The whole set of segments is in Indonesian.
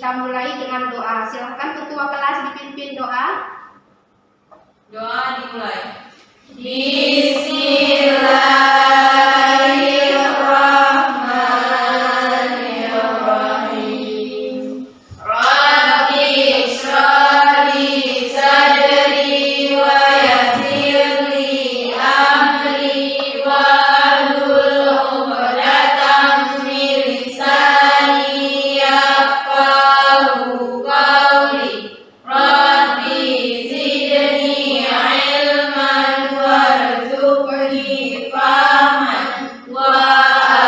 kita mulai dengan doa. Silahkan ketua kelas dipimpin doa. Doa dimulai. Bismillahirrahmanirrahim. Rabbi shrah li sadri wa yassir li amri wahlul 'uqdatam min lisani yafqahu qawli. Rabbi zidni ilman warzuqni fahman wa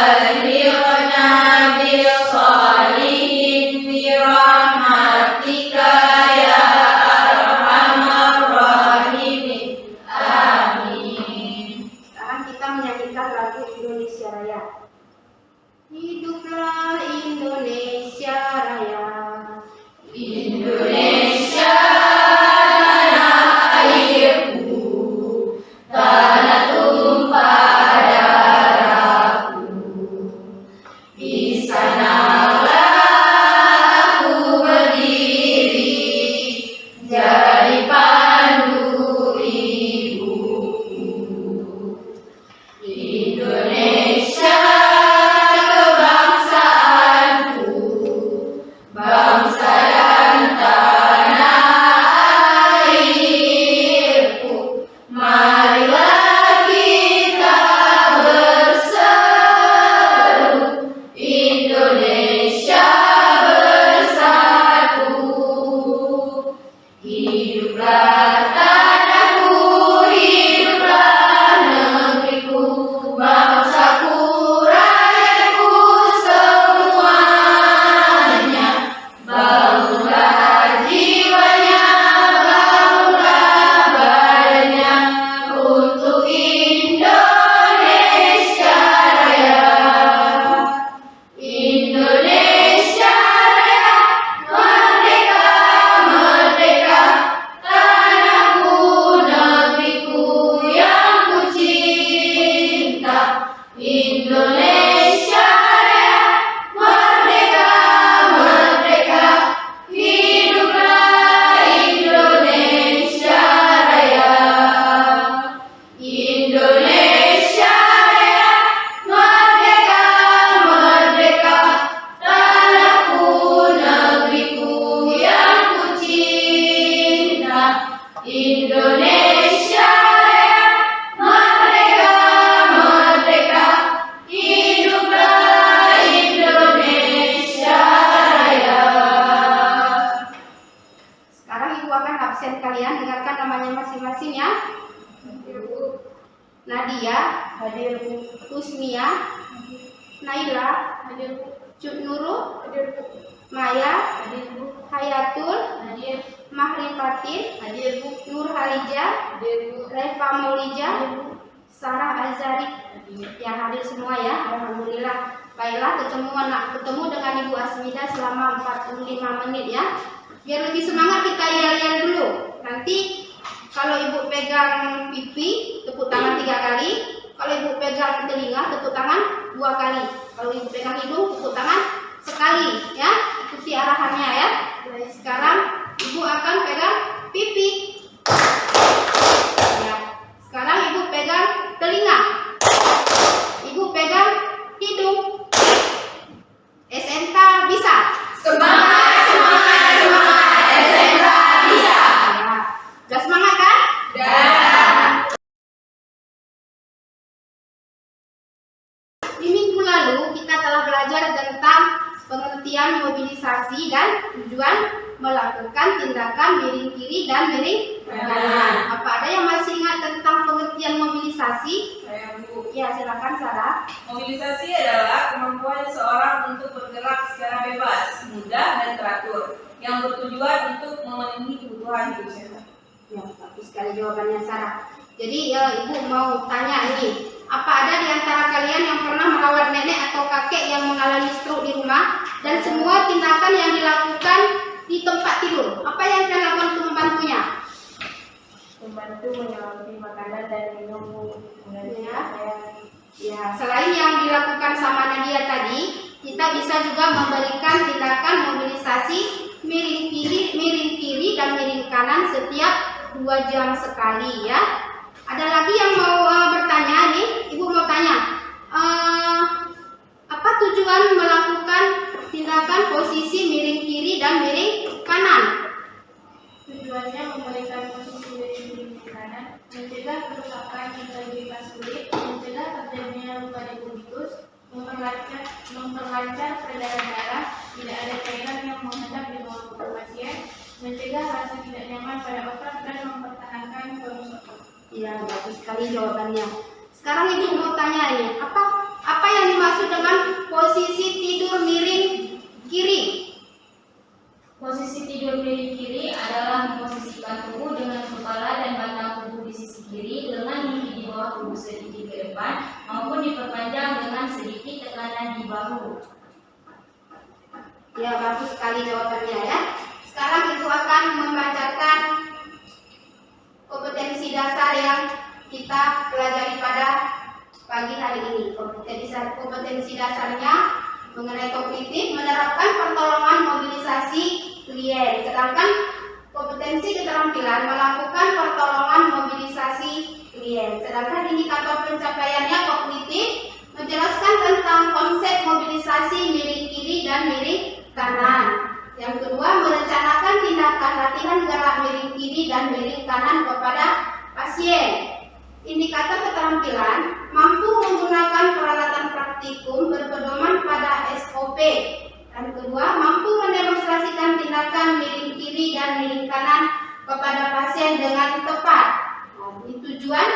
alhiqna bil shalihin bi rahmatika ya arhamar rahimin. Amin. Sekarang kita menyanyikan lagu Indonesia Raya. Hiduplah Indonesia Raya. Indonesia tanah airku, tanah tumpah darahku. Di sanalah aku berdiri, jadi pandu ibuku. Indonesia kebangsaanku, bangsa dan tanah airku. Marilah kita berseru, Indonesia bersatu. Hiduplah tanahku, hiduplah negeriku, bangsaku, rakyatku semuanya. Bangunlah jiwanya, bangunlah badannya untuk Indonesia Raya. Indonesia Raya, merdeka, merdeka, tanahku, negeriku yang ku cinta. Indonesia Raya, merdeka, merdeka, hiduplah Indonesia Raya. Indonesia Raya, merdeka, merdeka, tanahku, negeriku yang ku cinta. Indonesia Raya, merdeka, merdeka, hiduplah Indonesia Raya. Sekarang ibu akan absen kalian, dengarkan namanya masing-masing ya. Nadia, Hadir Bu. Husnia, Naila, Hadir Bu. Cut Nurul, Hadir Bu. Maya, Hadir Bu. Hayatul, Hadir. Mahrifatin, Hadir Bu. Nur Halija, Hadir Bu. Reva Maulija, Sarah Azari. Hadir. Yang hadir semua ya, alhamdulillah. Baiklah, ketemu dengan Ibu Asmida selama 45 menit ya. Biar lebih semangat kita yel-yel dulu. Nanti kalau Ibu pegang pipi, tepuk tangan 3 kali. Kalau Ibu pegang telinga, tepuk tangan 2 kali. Kalau Ibu pegang hidung, tepuk tangan sekali ya. Ikuti arahannya ya. Mulai sekarang Ibu akan pegang pipi. Ya. Sekarang Ibu pegang telinga. Ibu pegang hidung. SMK bisa. Semangat, semangat, semangat, SMK bisa. Ya. Udah semangat kan? Dan Di minggu lalu kita telah belajar tentang pengertian mobilisasi dan tujuan melakukan tindakan miring kiri dan miring kanan. Apa ada yang masih ingat tentang pengertian mobilisasi? saya Bu. Ya, silakan Sarah. Mobilisasi adalah kemampuan seseorang untuk bergerak secara bebas, mudah dan teratur, yang bertujuan untuk memenuhi kebutuhan hidup sehat. Ya, bagus sekali jawabannya Sarah. Jadi ya, Ibu mau tanya ini, apa ada di antara kalian yang pernah merawat nenek atau kakek yang mengalami stroke di rumah dan semua tindakan yang dilakukan di tempat tidur? Apa yang kalian lakukan untuk membantunya? Membantu menyelami makanan dan minum, Ya. Ya, selain yang dilakukan sama Nadia tadi, kita bisa juga memberikan tindakan mobilisasi mobilisasi miring kiri dan miring kanan setiap 2 jam sekali ya. Ada lagi yang mau bertanya nih, Ibu mau tanya, apa tujuan melakukan tindakan posisi miring kiri dan miring kanan? Tujuannya memberikan posisi miring kiri kanan, mencegah kerusakan integritas kulit, mencegah terjadinya luka di kubitus, memperlancar peredaran darah, tidak ada cairan yang mengendap di bawah tubuh pasien, mencegah rasa tidak nyaman pada otot dan mempertahankan tonus otot. Ya, bagus sekali jawabannya. Sekarang Ibu mau tanya ini, apa yang dimaksud dengan posisi tidur miring kiri? Posisi tidur miring kiri adalah memposisikan tubuh dengan kepala dan batang tubuh di sisi kiri dengan gigi di bawah tubuh sedikit ke depan maupun diperpanjang dengan sedikit tekanan di bahu. Ya, bagus sekali jawabannya ya. Sekarang Ibu akan membacakan kompetensi dasar yang kita pelajari pada pagi hari ini. Kompetensi dasarnya mengenai kognitif, menerapkan pertolongan mobilisasi klien. Sedangkan kompetensi keterampilan melakukan pertolongan mobilisasi klien. Sedangkan indikator pencapaiannya kognitif, menjelaskan tentang konsep mobilisasi miring kiri dan miring kanan. Yang kedua, merencanakan tindakan latihan gerak miring kiri dan miring kanan kepada pasien. Indikator keterampilan, mampu menggunakan peralatan praktikum berpedoman pada SOP. Dan kedua, mampu mendemonstrasikan tindakan miring kiri dan miring kanan kepada pasien dengan tepat. Nah, ini tujuan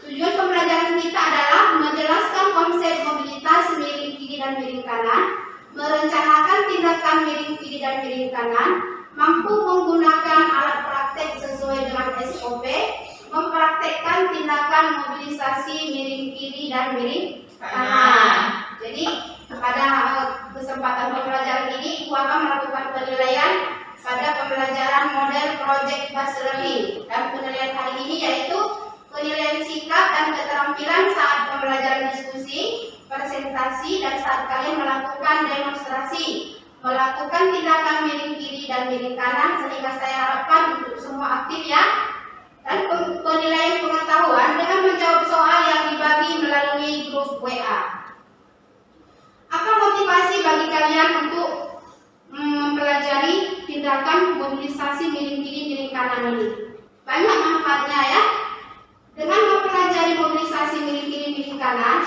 pembelajaran kita adalah menjelaskan konsep mobilitas miring kiri dan miring kanan, merencanakan tindakan miring kiri dan miring kanan, mampu menggunakan alat praktek sesuai dengan SOP, mempraktekkan tindakan mobilisasi miring kiri dan miring kanan. Jadi pada kesempatan pembelajaran ini Ibu akan melakukan penilaian pada pembelajaran model project based learning, dan penilaian hari ini yaitu penilaian sikap dan keterampilan saat pembelajaran diskusi, presentasi, dan saat kalian melakukan demonstrasi, melakukan tindakan miring kiri dan miring kanan, sehingga saya harapkan untuk semua aktif ya. Dan penilaian pengetahuan dengan menjawab soal yang dibagi melalui grup WA. Apa motivasi bagi kalian untuk mempelajari tindakan mobilisasi miring kiri miring kanan ini? Banyak manfaatnya ya. Dengan mempelajari mobilisasi miring kiri miring kanan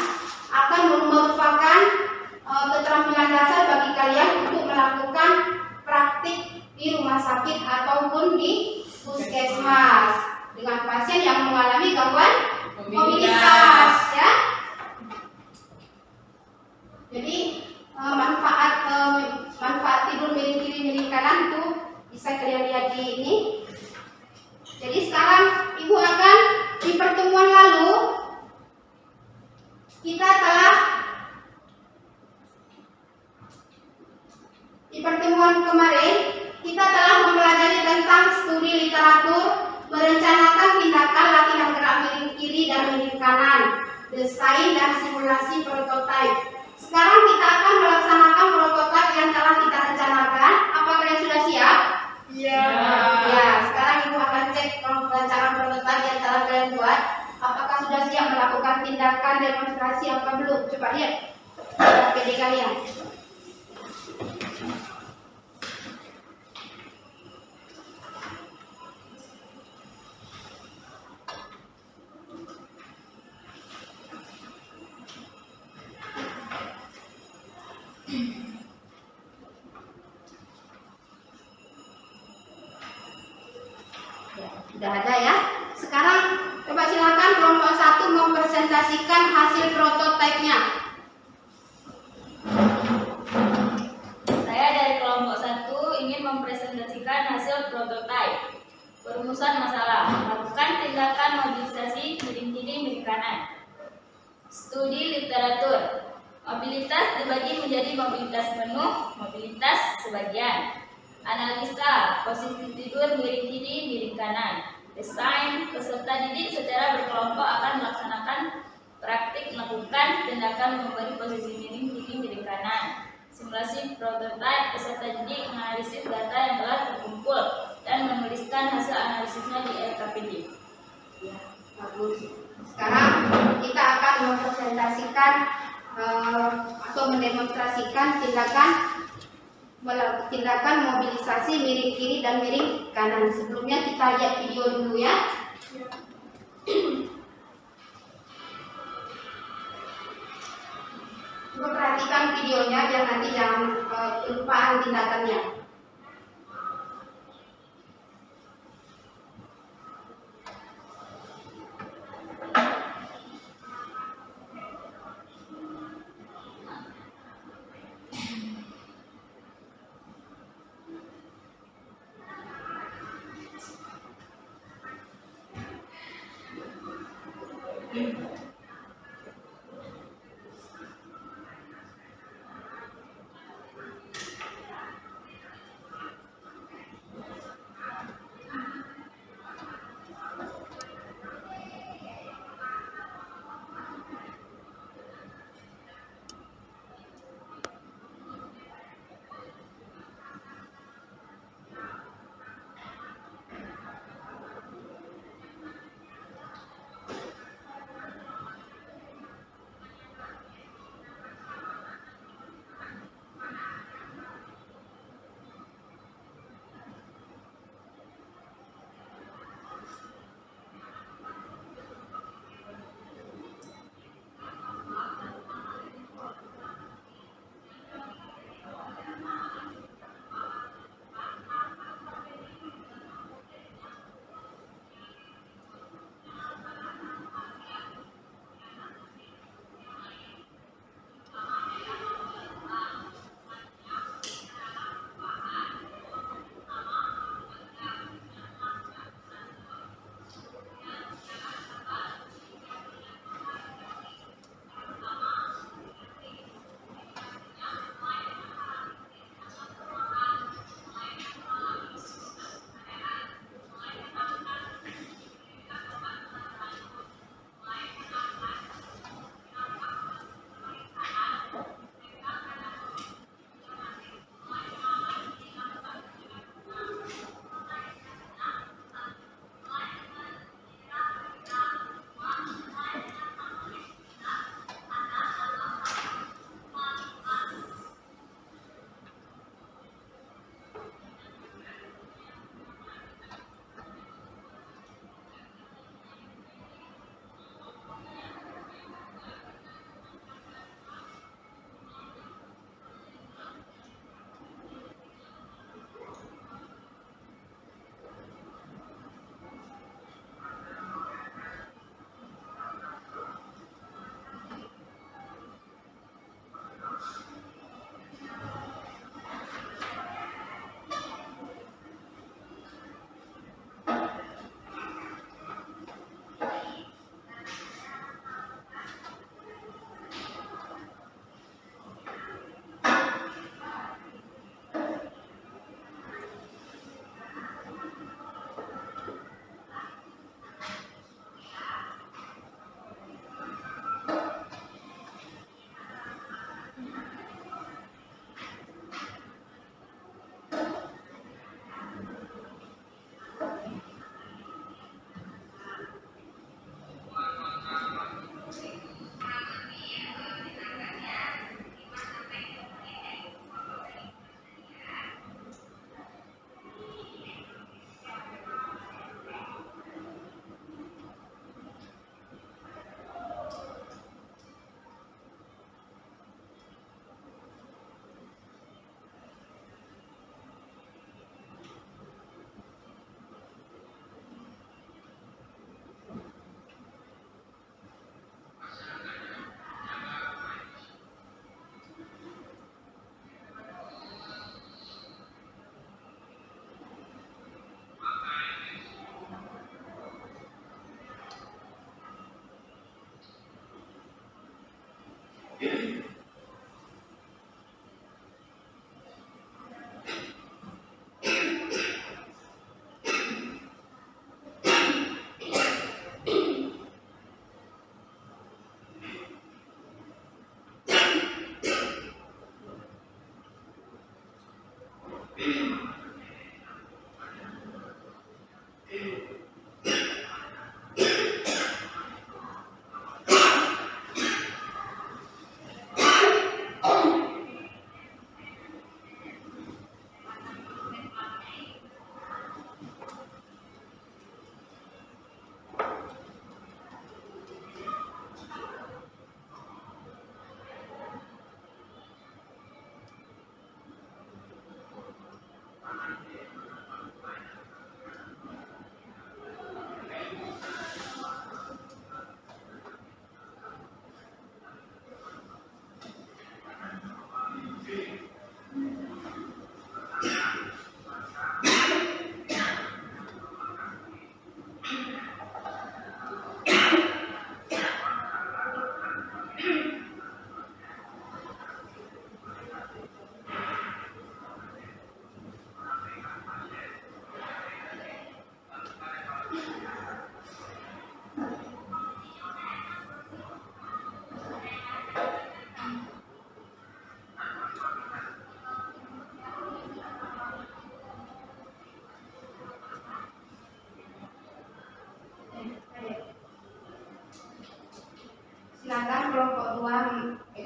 akan merupakan keterampilan dasar bagi kalian untuk melakukan praktik di rumah sakit ataupun di puskesmas dengan pasien yang mengalami gangguan mobilitas ya. Jadi manfaat tidur miring kiri miring kanan itu bisa kalian lihat di ini. Jadi sekarang Ibu akan di pertemuan lalu kita telah di pertemuan kemarin kita telah mempelajari tentang studi literatur, merencanakan tindakan latihan gerak miring kiri dan miring kanan, desain dan simulasi prototipe. Sekarang kita akan melaksanakan prototipe yang telah kita rencanakan. Apa kalian sudah siap? Iya. Ya, sekarang Ibu akan cek rancangan prototipe yang telah kalian buat. Apakah sudah siap melakukan tindakan demonstrasi apa belum? Coba lihat PD kalian. Sudah ada ya. Sekarang coba silakan kelompok 1 mempresentasikan hasil prototipenya. Saya dari kelompok 1 ingin mempresentasikan hasil prototipe. Perumusan masalah, melakukan tindakan mobilisasi miring kiri miring kanan. Studi literatur. Mobilitas dibagi menjadi mobilitas penuh, mobilitas sebagian. Analisa, posisi tidur miring kiri miring kanan. Desain, peserta didik secara berkelompok akan melaksanakan praktik melakukan tindakan memberi posisi miring kiri miring kanan. simulasi prototipe, peserta didik menganalisis data yang telah terkumpul dan menuliskan hasil analisisnya di LKPD. Ya, bagus. Sekarang kita akan mempresentasikan atau mendemonstrasikan tindakan mobilisasi miring kiri dan miring kanan. Sebelumnya kita lihat video dulu ya. Coba perhatikan videonya biar nanti jangan kelupaan tindakannya.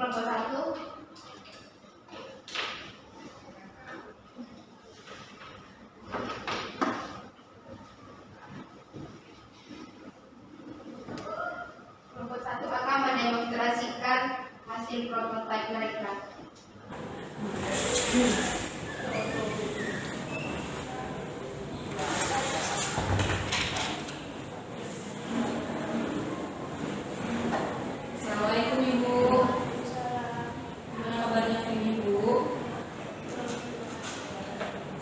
kelompok 1. Kelompok 1 akan mendemonstrasikan hasil prototipe mereka. Assalamualaikum Ibu. Gimana kabarnya hari ini Bu?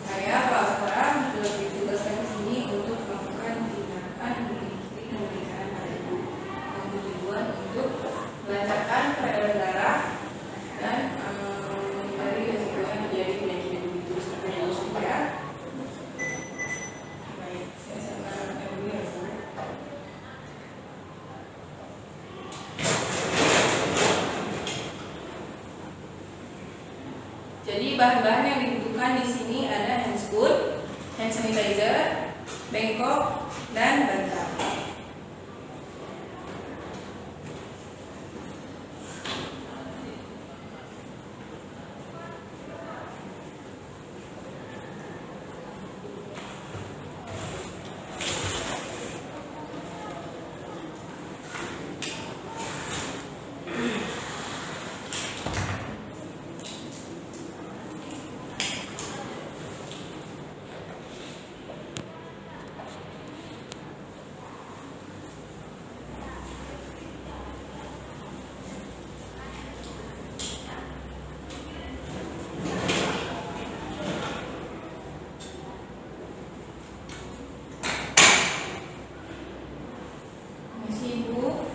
Saya Praskara sudah ditugaskan di sini untuk melakukan tindakan di industri dan pemeriksaan pada Ibu yang bertujuan untuk melancarkan peredaran darah dan menghindari resiko yang terjadi penyakit Ibu itu seperti yang Ibu ya. Baik, saya sampaikan dulu ya Bu. Jadi bahan-bahan yang dibutuhkan di sini ada handscoon, hand sanitizer, bengkok, dan bantal. Masih Ibu.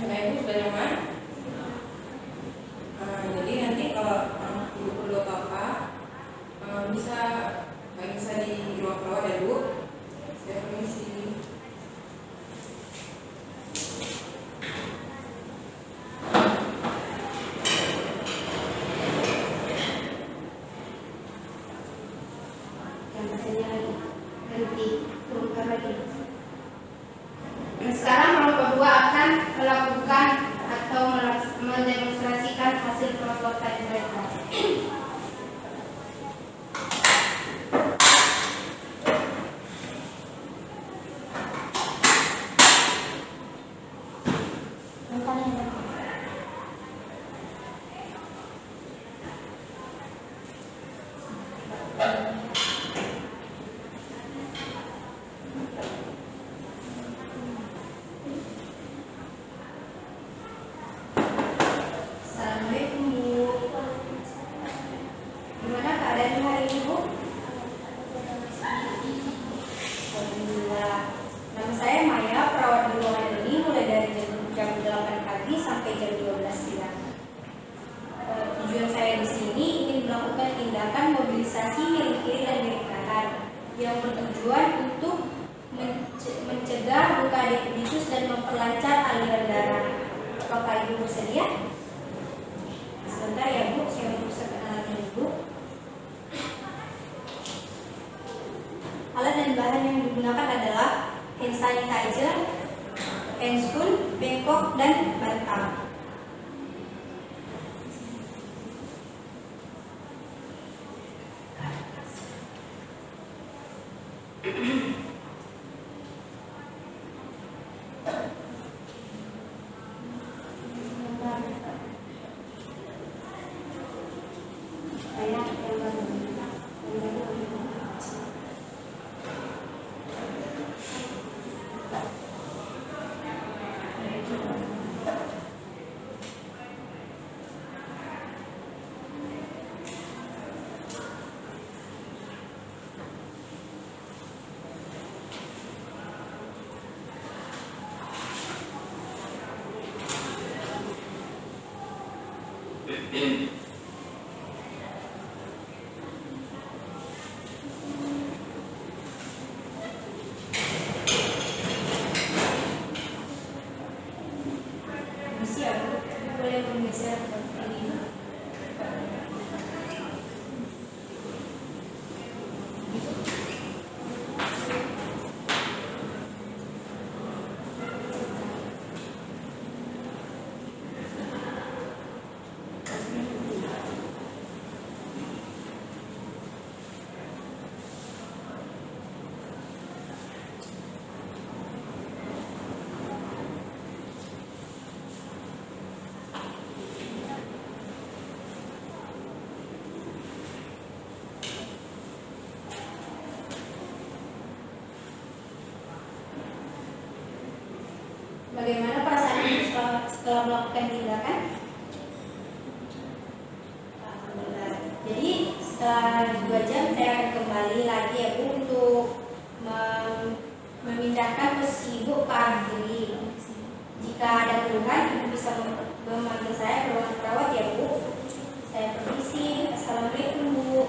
Bapak Ibu sudah nyaman? Jadi nanti kalau Ibu perlu apa-apa bisa di ruang perawat ya Bu. Saya permisi. Yang hasilnya lagi berhenti turunkan lagi. Sekarang kelompok 2 akan melakukan atau mendemonstrasikan hasil prototipe mereka. Assalamualaikum Bu. Gimana keadaannya hari ini Bu? Alhamdulillah. Nama saya Maya, perawat di ruangan ini mulai dari jam 8 pagi sampai jam 12 siang. Tujuan saya di sini ingin melakukan tindakan mobilisasi miring kiri dan miring kanan yang bertujuan untuk mencegah luka detritus dan memperlancar aliran darah. Apakah Ibu bersedia? Sebentar ya Bu, saya periksa alatnya Ibu. Alat dan bahan yang digunakan adalah hand sanitizer, handscoon, bengkok, dan bantal. Kayak yang baru. Boleh menggeser ini. Bagaimana perasaan ibu setelah melakukan tindakan? Alhamdulillah. Jadi setelah 2 jam saya akan kembali lagi ya Bu untuk memindahkan posisi ibu ke arah kiri. Jika ada keluhan ibu bisa memanggil saya ke ruang perawat ya Bu. Saya permisi. Assalamualaikum Bu.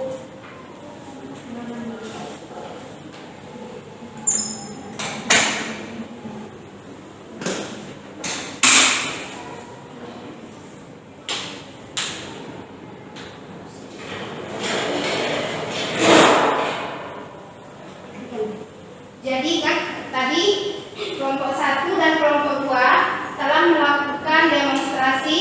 Jadi kan tadi kelompok 1 dan kelompok 2 telah melakukan demonstrasi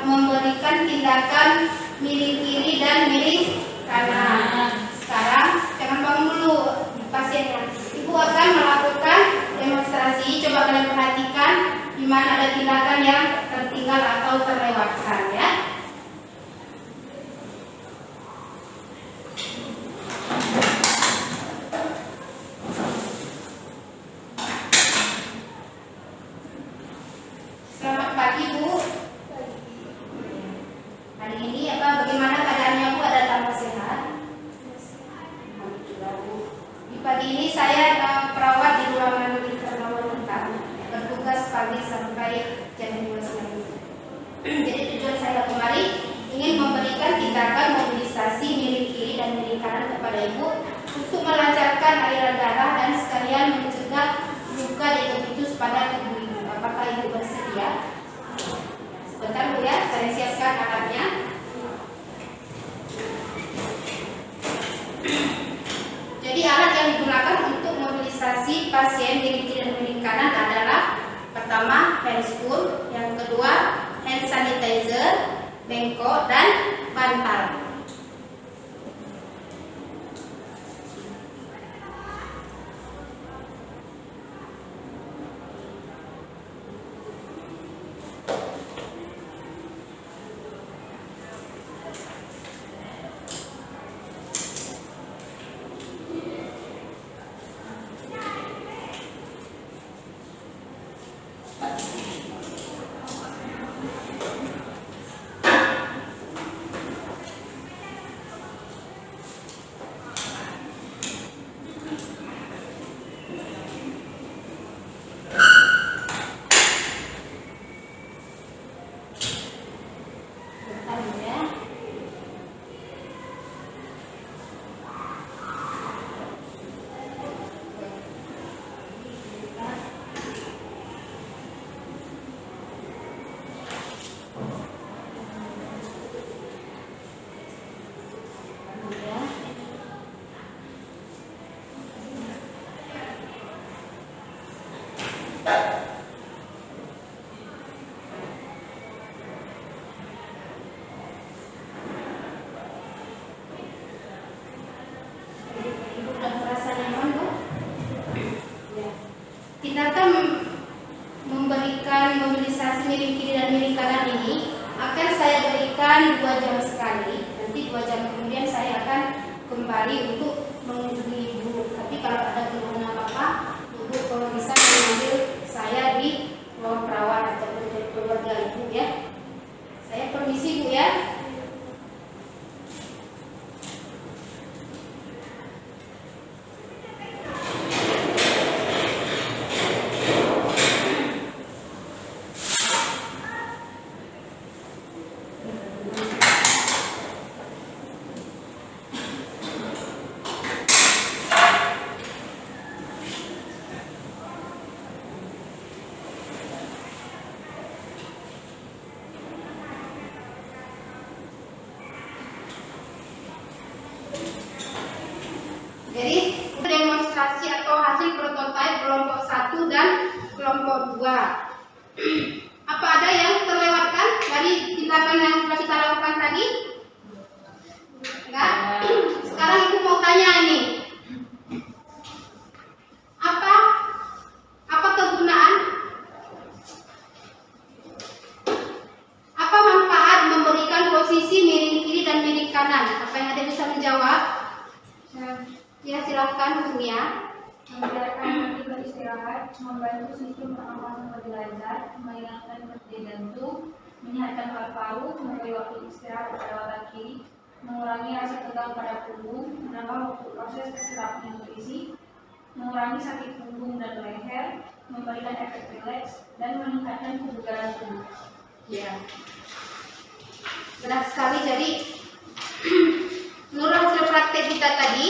memberikan tindakan miring kiri dan miring kanan. Sekarang jangan bangun dulu pasiennya. Ibu akan melakukan demonstrasi. Coba kalian perhatikan di mana ada tindakan yang tertinggal atau terlewatkan ya. Selamat pagi Bu. Hari ini bagaimana keadaannya Bu? Ada tambah sehat? Alhamdulillah Bu. Di pagi ini saya perawat di ruangan internal wanita, bertugas pagi sampai jam 2 siang. Jadi tujuan saya kemari ingin memberikan tindakan mobilisasi miring kiri dan miring kanan kepada Ibu untuk melancarkan aliran darah dan sekalian mencegah luka detritus pada tubuh Ibu. Apakah Ibu bersedia? Sebentar Bu ya, saya siapkan alatnya. Jadi alat yang digunakan untuk mobilisasi pasien miring kiri dan miring kanan adalah pertama hand spoon, yang kedua hand sanitizer, bengkok, dan bantal. Tindakan memberikan mobilisasi miring kiri dan miring kanan ini akan saya berikan 2 jam sekali. Nanti 2 jam kemudian saya akan kembali untuk mengunjungi ibu. Tapi kalau ada keluhan apa-apa, ibu kalau bisa mengambil saya di ruang perawat atau dari keluarga ibu ya. Saya permisi bu ya. Jadi demonstrasi atau hasil prototipe kelompok 1 dan kelompok 2. Apa ada yang terlewatkan dari tindakan yang sudah kita lakukan tadi? Enggak? Sekarang ibu mau tanya ini. Apa kegunaan? Apa manfaat memberikan posisi miring kiri dan miring kanan? Apa yang ada bisa menjawab? Ya, silakan Bu Mia. Membiarkan hati beristirahat, membantu sistem pernapasan lebih lancar, menghilangkan nyeri jantung, menyehatkan paru-paru, memberi waktu istirahat pada otak kiri, mengurangi rasa tegang pada punggung, menambah waktu proses terserapnya nutrisi, mengurangi sakit punggung dan leher, memberikan efek rileks, dan meningkatkan kebugaran tubuh. Ya. Benar sekali. Jadi menurut hasil praktek kita tadi,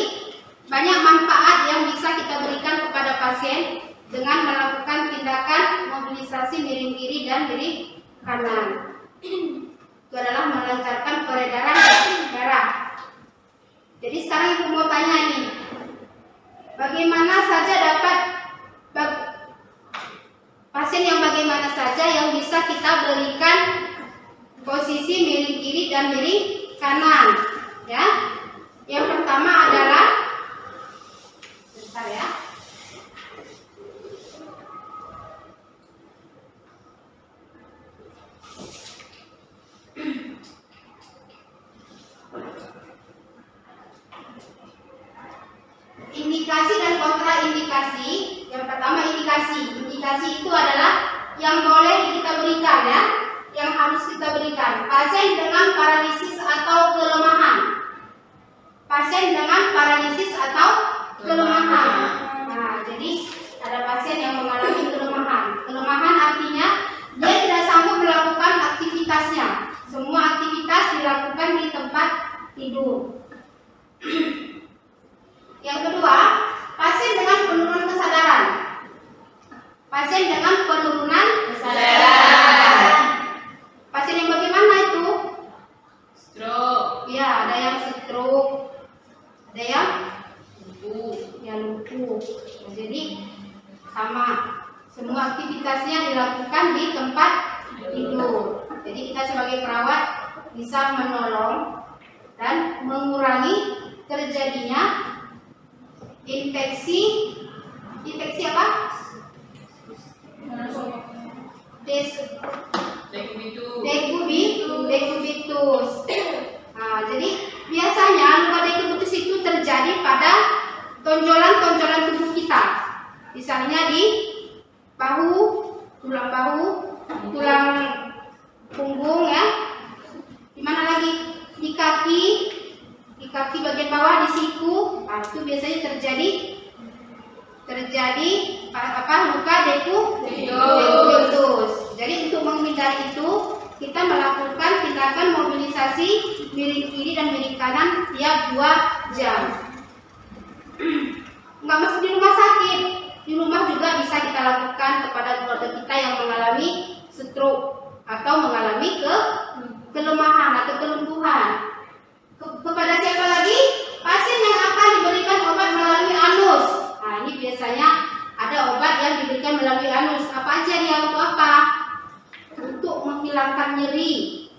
banyak manfaat yang bisa kita berikan kepada pasien dengan melakukan tindakan mobilisasi miring kiri dan miring kanan. Itu adalah melancarkan peredaran darah. Jadi sekarang ibu mau tanya nih, bagaimana saja pasien yang bagaimana saja yang bisa kita berikan posisi miring kiri dan miring kanan, ya? Yang pertama adalah, bentar ya. Indikasi dan kontraindikasi. Yang pertama indikasi. Indikasi itu adalah yang boleh kita berikan ya, yang harus kita berikan. Pasien dengan paralisis atau kelemahan. Pasien dengan paralisis atau kelemahan. Nah, jadi ada pasien yang mengalami kelemahan. Kelemahan artinya dia tidak sanggup melakukan aktivitasnya. Semua aktivitas dilakukan di tempat tidur. Yang kedua, pasien dengan penurunan kesadaran. Pasien dengan penurunan kesadaran. Pasien yang bagaimana itu? Stroke. Ya, ada yang stroke, ada yang lumpuh. Nah, jadi sama, semua aktivitasnya dilakukan di tempat tidur. Jadi kita sebagai perawat bisa menolong dan mengurangi terjadinya infeksi apa? Dekubitus. Nah, jadi biasanya luka dekubitus itu terjadi pada tonjolan-tonjolan tubuh kita. Misalnya di bahu, tulang bahu, tulang punggung ya. Di mana lagi? Di kaki bagian bawah, di siku. Nah, itu biasanya terjadi luka dekubitus. Jadi untuk menghindari itu, kita melakukan tindakan mobilisasi miring kiri dan miring kanan tiap 2 jam. Nggak mesti di rumah sakit, di rumah juga bisa kita lakukan kepada keluarga kita yang mengalami stroke atau mengalami kelemahan atau kelumpuhan. Kepada siapa lagi? Pasien yang akan diberikan obat melalui anus. Nah, ini biasanya ada obat yang diberikan melalui anus. Apa aja dia? Untuk apa? Untuk menghilangkan nyeri.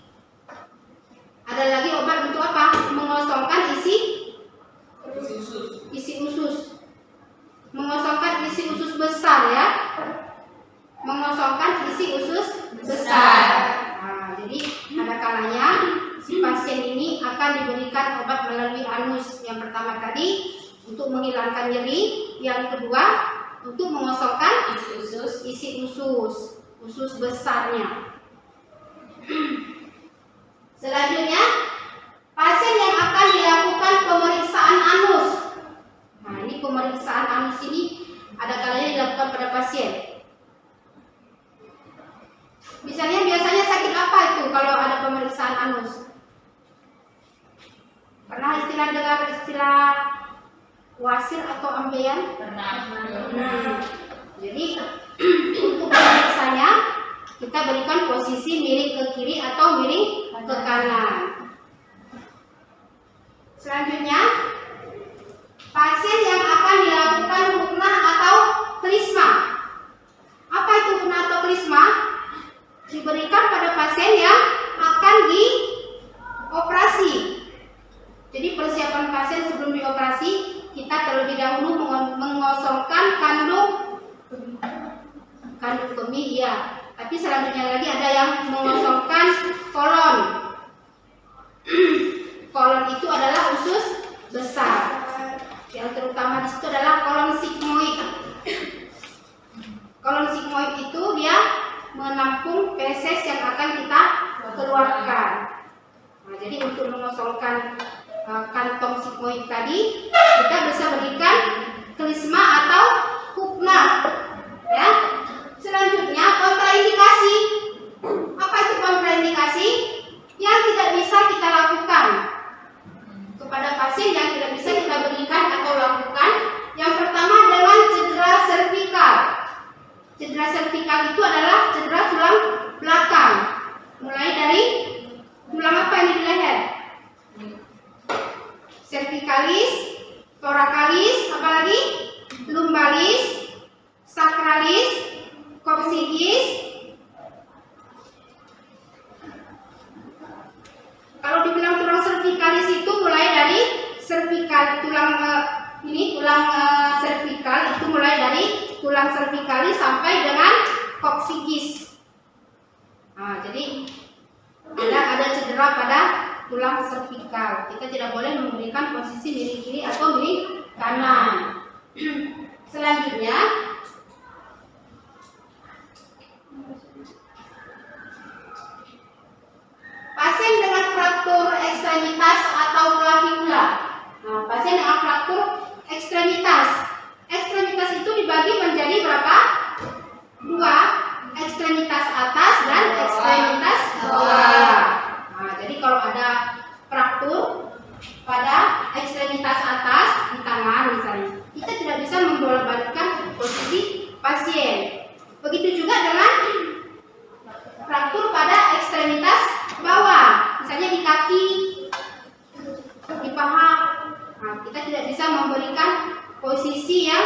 Ada lagi obat untuk apa? Mengosongkan isi usus. Mengosongkan isi usus besar ya. Mengosongkan isi usus besar. Nah, jadi ada kalanya si pasien akan diberikan obat melalui anus. Yang pertama tadi untuk menghilangkan nyeri, yang kedua untuk mengosongkan isi usus besarnya. Selanjutnya, pasien yang akan dilakukan pemeriksaan anus. Nah, ini pemeriksaan anus ini ada kalanya dilakukan pada pasien. Misalnya biasanya sakit apa itu kalau ada pemeriksaan anus? Pernah dengar istilah wasir atau ambeien? Pernah. Jadi untuk pemeriksanya kita berikan posisi miring ke kiri atau miring ke kanan. Selanjutnya, pasien yang akan dilakukan huknah atau klisma. Apa itu huknah atau klisma? Diberikan pada pasien yang akan dioperasi. Jadi persiapan pasien sebelum dioperasi, kita terlebih dahulu mengosongkan kandung kemih, ya. Tapi selanjutnya lagi ada yang mengosongkan kolon. Kolon itu adalah usus besar. Yang terutama di situ adalah kolon sigmoid. Kolon sigmoid itu dia menampung feses yang akan kita keluarkan. Nah, jadi untuk mengosongkan kantong sigmoid tadi, kita bisa berikan klisma atau huknah. Ya. Selanjutnya kontraindikasi. Apa itu kontraindikasi? Yang tidak bisa kita lakukan kepada pasien yang tidak bisa kita berikan atau lakukan. Yang pertama dengan cedera servikal. Cedera servikal itu adalah cedera tulang belakang. Mulai dari tulang apa yang di leher? Cervicalis, thoracalis, apalagi lumbalis, sacralis, coccygeus. Kalau dibilang tulang cervicalis itu mulai dari cervical, tulang cervical itu mulai dari tulang cervicalis sampai dengan coccygeus. Nah, jadi ada cedera pada tulang cervical. Kita tidak boleh memberikan posisi miring kiri atau miring kanan. Selanjutnya, pasien dengan fraktur ekstremitas atau klavikula. Nah, pasien dengan fraktur ekstremitas. Ekstremitas itu dibagi menjadi berapa? Dua, ekstremitas atas dan ekstremitas bawah. Nah, jadi kalau ada fraktur pada ekstremitas atas di tangan misalnya, kita tidak bisa membolak-balikkan posisi pasien. Begitu juga dengan fraktur pada ekstremitas bawah, misalnya di kaki, di paha. Nah, kita tidak bisa memberikan posisi yang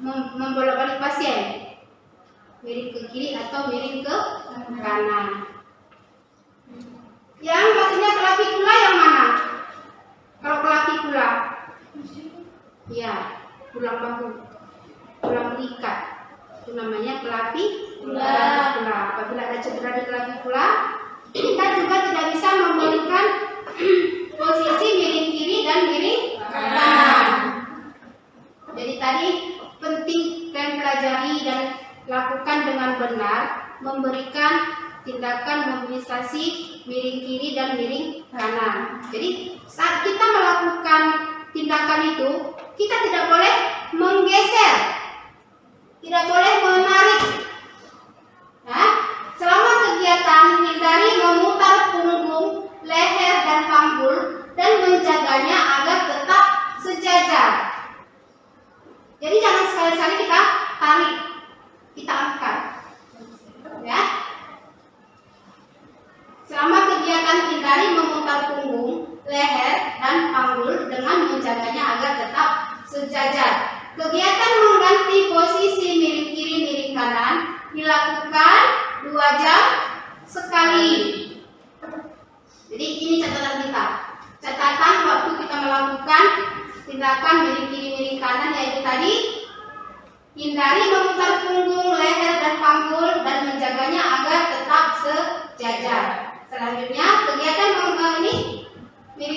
membolak-balik pasien, miring ke kiri atau miring ke kanan. Yang maksudnya klavikula yang mana? Kalau klavikula, ya, tulang bahu, tulang belikat, itu namanya klavikula. Apabila ada cedera di klavikula, kita juga tidak bisa memberikan posisi miring kiri dan miring kanan. Jadi tadi penting kalian pelajari dan lakukan dengan benar, memberikan tindakan mobilisasi miring kiri dan miring kanan. Jadi saat kita melakukan tindakan itu, kita tidak boleh menggeser, tidak boleh menarik. Nah, selama kegiatan hindari memutar punggung, leher dan panggul dan menjaganya agar tetap sejajar. Jadi jangan sekali-kali kita tarik, kita angkat. Ya. Selama kegiatan hindari memutar punggung, leher dan panggul dengan menjaganya agar tetap sejajar. Kegiatan mengganti posisi miring kiri miring kanan dilakukan 2 jam sekali. Jadi ini catatan kita. Catatan waktu kita melakukan tindakan miring kiri miring kanan yaitu tadi hindari memutar punggung, leher dan panggul dan menjaganya agar tetap sejajar. Selanjutnya kegiatan miring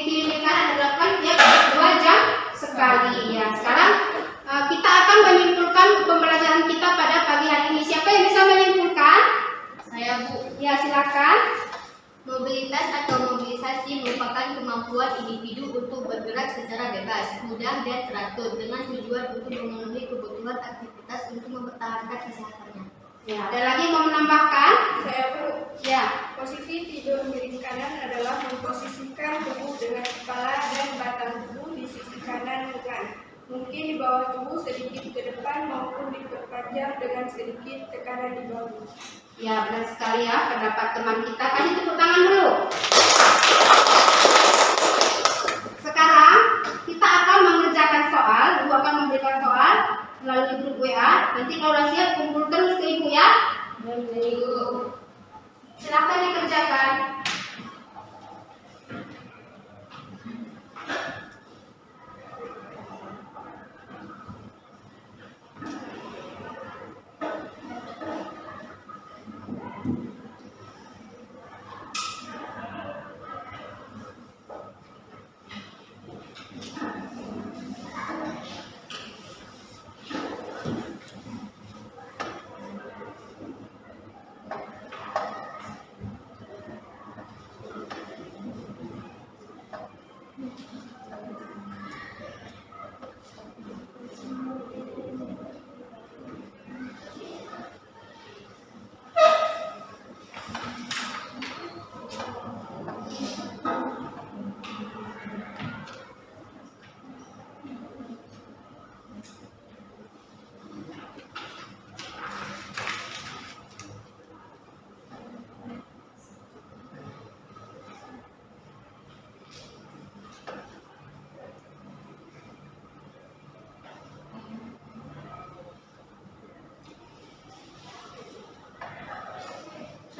kemampuan individu untuk bergerak secara bebas, mudah dan teratur dengan tujuan untuk memenuhi kebutuhan aktivitas untuk mempertahankan kesehatannya. Ya, ada lagi mau menambahkan? Saya perlu. Ya. Posisi tidur miring kanan adalah memposisikan tubuh dengan kepala dan batang tubuh di sisi kanan lengan. Mungkin di bawah tubuh sedikit ke depan maupun diperpanjang dengan sedikit tekanan di bahu. Ya, benar sekali ya pendapat teman kita. Kasih tepuk tangan dulu. Sekarang kita akan mengerjakan soal. Ibu akan memberikan soal melalui grup WA. Nanti kalau sudah siap kumpul terus ke Ibu ya. Silakan dikerjakan.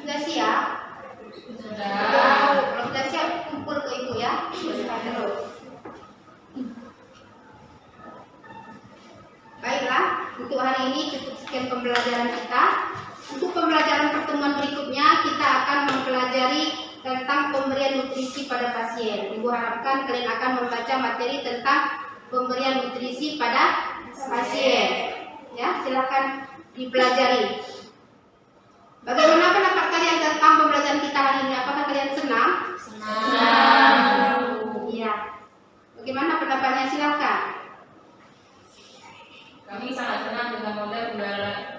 Sudah siap? Sudah. Kalau sudah siap kumpul ke Ibu ya. Baiklah, untuk hari ini cukup sekian pembelajaran kita. Untuk pembelajaran pertemuan berikutnya kita akan mempelajari tentang pemberian nutrisi pada pasien. Ibu harapkan kalian akan membaca materi tentang pemberian nutrisi pada pasien. Ya, silakan dipelajari. Bagaimana pendapat kalian tentang pembelajaran kita hari ini? Apakah kalian senang? Senang. Iya. Bagaimana pendapatnya? Silakan. Kami sangat senang dengan model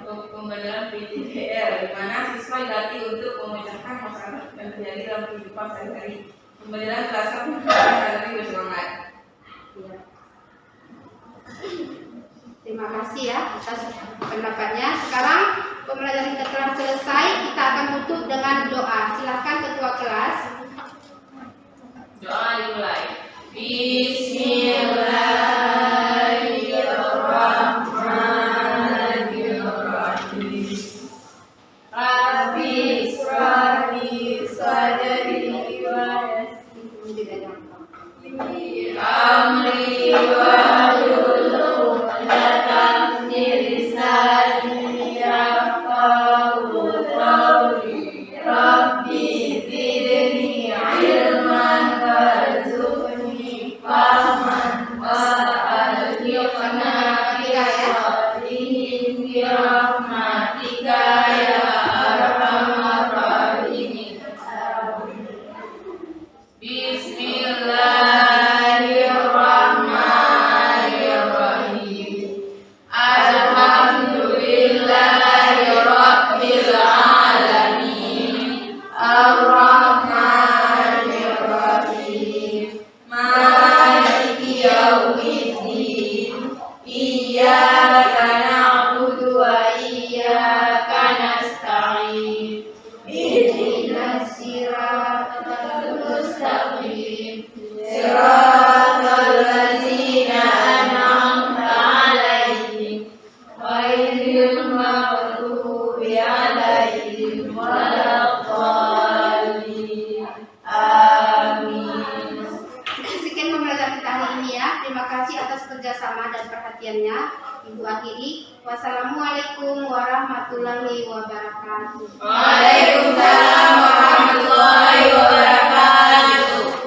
pembelajaran PTDR, di mana siswa dilatih untuk memecahkan masalah yang terjadi dalam kehidupan sehari-hari. Pembelajaran terasa menjadikan kami bersemangat. Iya. Terima kasih ya atas pendapatnya. Sekarang pembelajaran kita telah selesai. Kita akan tutup dengan doa. Silakan ketua kelas. Doa dimulai. Bismillahirrahmanirrahim. Rabbi israh li sadri wa yassir amri wahlul 'uqdatam min lisani yafqahu qawli. Rabbi zidni ilman warzuqni fahman wa alhiqna bis-salihin bi rahmatika ya arhamar rahimin. Bismillahirrahmanirrahim. Alhamdulillahi rabbil alamin. Ar-Rahmanir Rahim. Maliki yaumiddin. Iyyaka na'budu wa iyyaka nasta'in. Ihdinas siratal mustaqim. Siratal ladzina an'amta 'alaihim ghairil maghdubi 'alaihim waladdallin. Amin. Sekian pembelajaran kita hari ini ya. Terima kasih atas kerjasama dan perhatiannya. Ibu akhiri. Wassalamualaikum warahmatullahi wabarakatuh. Waalaikumsalam warahmatullahi wabarakatuh.